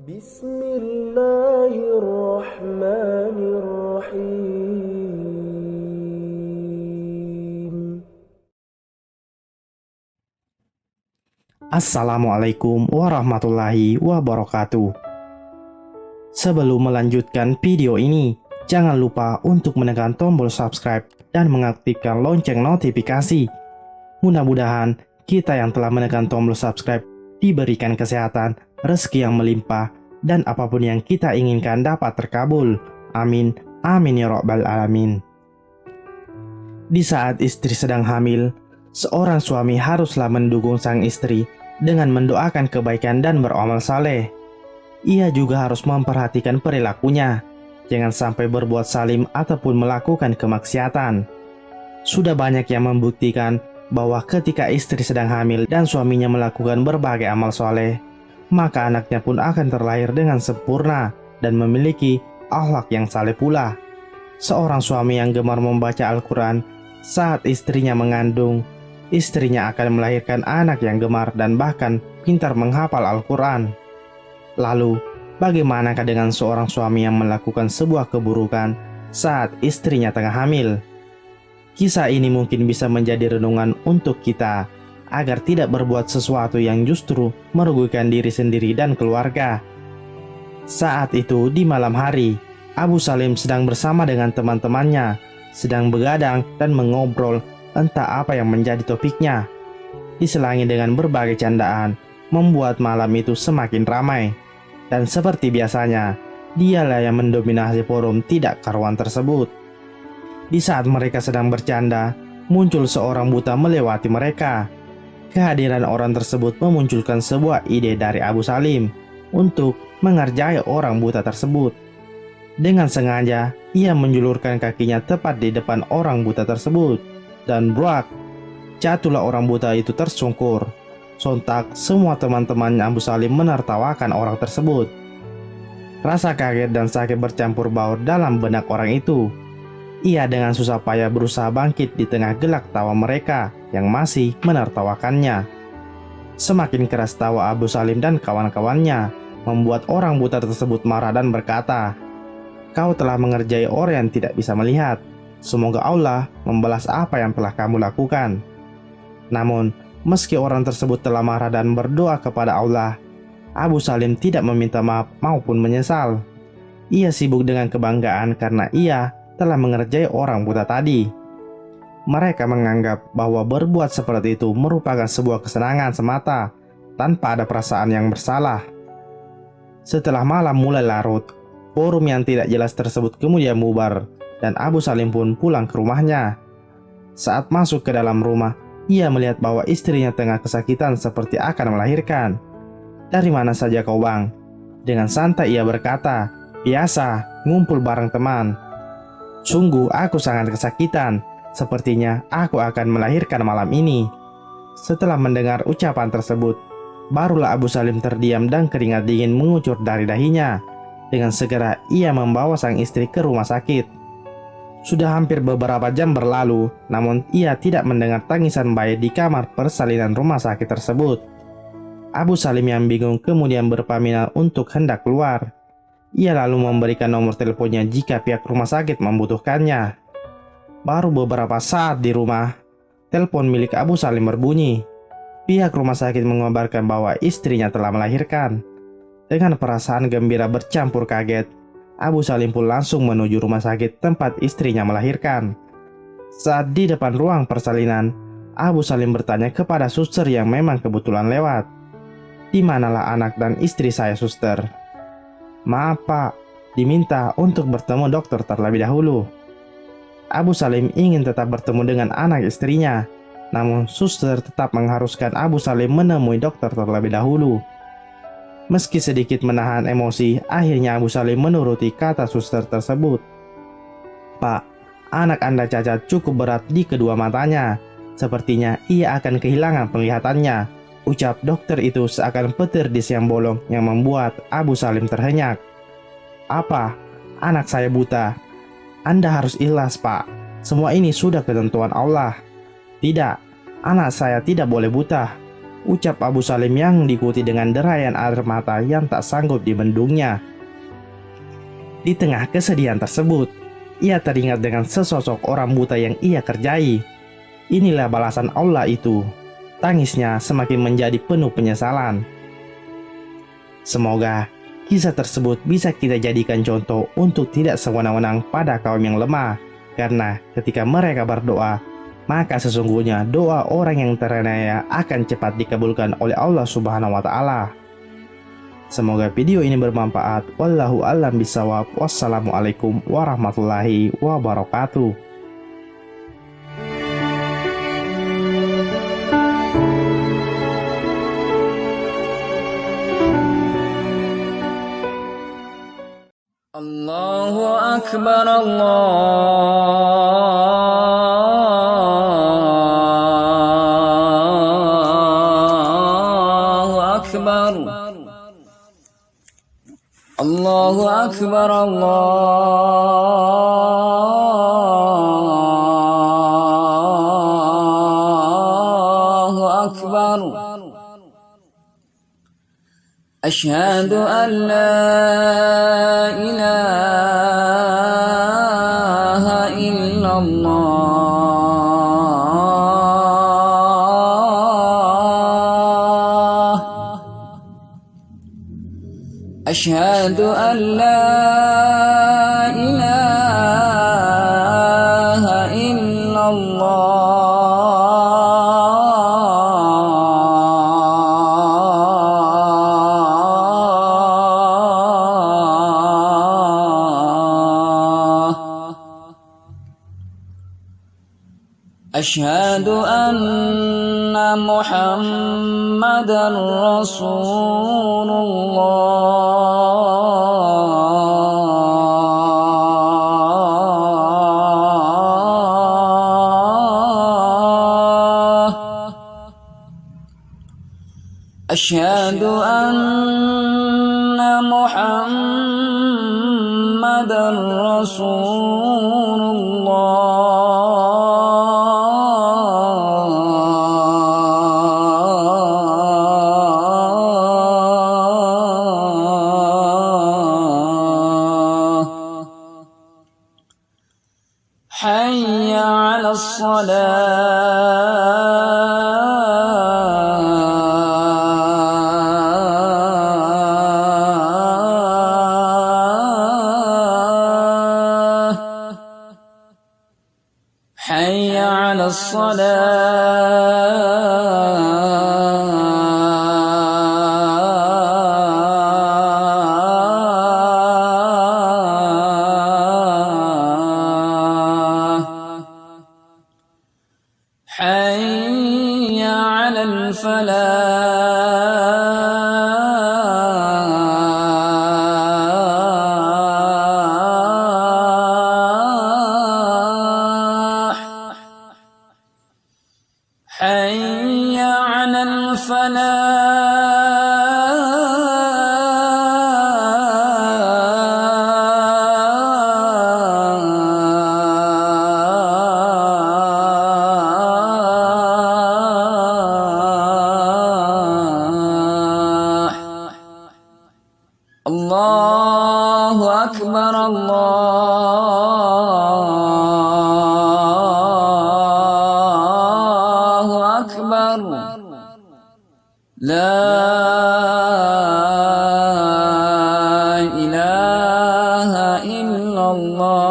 Bismillahirrahmanirrahim. Assalamualaikum warahmatullahi wabarakatuh. Sebelum melanjutkan video ini, jangan lupa untuk menekan tombol subscribe dan mengaktifkan lonceng notifikasi. Mudah-mudahan kita yang telah menekan tombol subscribe diberikan kesehatan, rezeki yang melimpah, dan apapun yang kita inginkan dapat terkabul. Amin. Amin ya rabbal alamin. Di saat istri sedang hamil, seorang suami haruslah mendukung sang istri dengan mendoakan kebaikan dan beramal saleh. Ia juga harus memperhatikan perilakunya, jangan sampai berbuat zalim ataupun melakukan kemaksiatan. Sudah banyak yang membuktikan bahwa ketika istri sedang hamil dan suaminya melakukan berbagai amal soleh, maka anaknya pun akan terlahir dengan sempurna dan memiliki akhlak yang saleh pula. Seorang suami yang gemar membaca Al-Quran saat istrinya mengandung, istrinya akan melahirkan anak yang gemar dan bahkan pintar menghafal Al-Quran. Lalu, bagaimanakah dengan seorang suami yang melakukan sebuah keburukan saat istrinya tengah hamil? Kisah ini mungkin bisa menjadi renungan untuk kita, agar tidak berbuat sesuatu yang justru merugikan diri sendiri dan keluarga. Saat itu di malam hari, Abu Salim sedang bersama dengan teman-temannya, sedang begadang dan mengobrol entah apa yang menjadi topiknya. Diselangi dengan berbagai candaan, membuat malam itu semakin ramai. Dan seperti biasanya, dialah yang mendominasi forum tidak karuan tersebut. Di saat mereka sedang bercanda, muncul seorang buta melewati mereka. Kehadiran orang tersebut memunculkan sebuah ide dari Abu Salim untuk mengerjai orang buta tersebut. Dengan sengaja, ia menjulurkan kakinya tepat di depan orang buta tersebut. Dan brak, jatuhlah orang buta itu tersungkur. Sontak, semua teman-teman Abu Salim menertawakan orang tersebut. Rasa kaget dan sakit bercampur baur dalam benak orang itu. Ia dengan susah payah berusaha bangkit di tengah gelak tawa mereka yang masih menertawakannya. Semakin keras tawa Abu Salim dan kawan-kawannya, membuat orang buta tersebut marah dan berkata, "Kau telah mengerjai orang yang tidak bisa melihat. Semoga Allah membalas apa yang telah kamu lakukan." Namun, meski orang tersebut telah marah dan berdoa kepada Allah, Abu Salim tidak meminta maaf maupun menyesal. Ia sibuk dengan kebanggaan karena ia telah mengerjai orang buta tadi. Mereka menganggap bahwa berbuat seperti itu merupakan sebuah kesenangan semata, tanpa ada perasaan yang bersalah. Setelah malam mulai larut, forum yang tidak jelas tersebut kemudian bubar, dan Abu Salim pun pulang ke rumahnya. Saat masuk ke dalam rumah, ia melihat bahwa istrinya tengah kesakitan seperti akan melahirkan. "Dari mana saja kau, Bang?" Dengan santai ia berkata, "Biasa, ngumpul bareng teman." "Sungguh aku sangat kesakitan. Sepertinya aku akan melahirkan malam ini." Setelah mendengar ucapan tersebut, barulah Abu Salim terdiam dan keringat dingin mengucur dari dahinya. Dengan segera ia membawa sang istri ke rumah sakit. Sudah hampir beberapa jam berlalu, namun ia tidak mendengar tangisan bayi di kamar persalinan rumah sakit tersebut. Abu Salim yang bingung kemudian berpamitan untuk hendak keluar. Ia lalu memberikan nomor teleponnya jika pihak rumah sakit membutuhkannya. Baru beberapa saat di rumah, telepon milik Abu Salim berbunyi. Pihak rumah sakit mengabarkan bahwa istrinya telah melahirkan. Dengan perasaan gembira bercampur kaget, Abu Salim pun langsung menuju rumah sakit tempat istrinya melahirkan. Saat di depan ruang persalinan, Abu Salim bertanya kepada suster yang memang kebetulan lewat, "Di manalah anak dan istri saya, suster?" "Maaf Pak, diminta untuk bertemu dokter terlebih dahulu." Abu Salim ingin tetap bertemu dengan anak istrinya, namun suster tetap mengharuskan Abu Salim menemui dokter terlebih dahulu. Meski sedikit menahan emosi, akhirnya Abu Salim menuruti kata suster tersebut. "Pak, anak Anda cacat cukup berat di kedua matanya. Sepertinya ia akan kehilangan penglihatannya," ucap dokter itu seakan petir di siang bolong yang membuat Abu Salim terhenyak. "Apa? Anak saya buta? Anda harus ikhlas, Pak. Semua ini sudah ketentuan Allah." "Tidak, anak saya tidak boleh buta," ucap Abu Salim yang diikuti dengan derayan air mata yang tak sanggup dibendungnya. Di tengah kesedihan tersebut, ia teringat dengan sesosok orang buta yang ia kerjai. Inilah balasan Allah itu. Tangisnya semakin menjadi penuh penyesalan. Semoga kisah tersebut bisa kita jadikan contoh untuk tidak sewenang-wenang pada kaum yang lemah. Karena ketika mereka berdoa, maka sesungguhnya doa orang yang teraniaya akan cepat dikabulkan oleh Allah Subhanahu wa Ta'ala. Semoga video ini bermanfaat. Wallahu a'lam bishawab. Wassalamualaikum warahmatullahi wabarakatuh. Allahu Akbar, Allahu Akbar, Allahu Akbar, Allahu Akbar. أشهد أن لا إله إلا الله أشهد أن لا إله إلا الله أشهد أن محمدا رسول الله أشهد أن محمدا رسول الله حي على الصلاة حي على الصلاة حي على الفلاح حي على الفلاح الله أكبر الله أكبر لا إله إلا الله